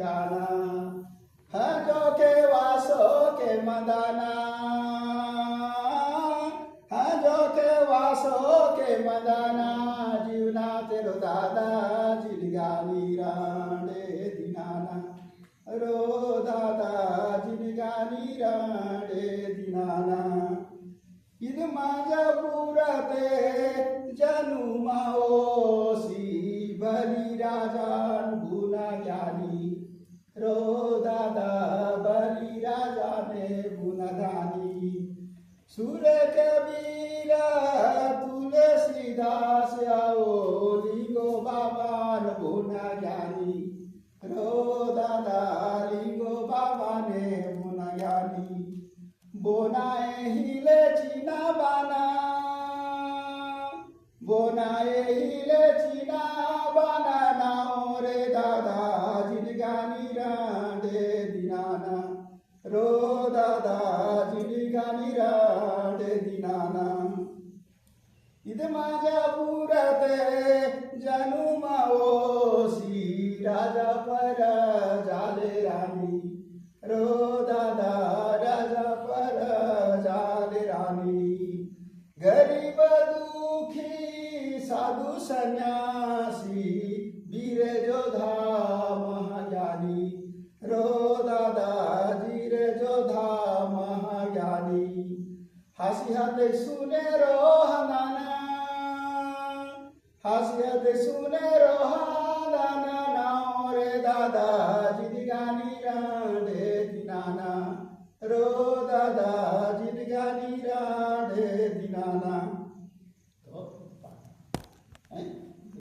ठिकाना जो के वासो के मदाना जो के वासो के मदाना जीवना तेरो दादा जिनगानी राणे दिनाना रो दादा जिनगानी राणे दिनाना इद माझा पुरते जनुमाओसी बली राजान गुना ज्ञानी रो दादा बली राजा ने गुणगानी सूर्य कबीर तुलसीदास आओ लिंगो बाबान गुना ज्ञानी रो दादा लिंगो बाबा ने गुना ज्ञानी बोनाए हिले चीना बाना बोनाए हिले चीना बाना नाओ रे दादा जिनगानी रांडे दिनाना रो दादा जिनगानी रांडे दिनाना इद माझ्या पुरते जनुमाओसी राजा पर जाले राणी रो दादा राजा पर जाले राणी गरीब दुखी साधु सन्यासी वीर जोधा महाज्ञानी रो दादा जीर जोधा महाज्ञानी हासी हाथे सुने रो हनाना हासी हाथे सुने रो हनाना नाओ रे दादा जिनगानी रा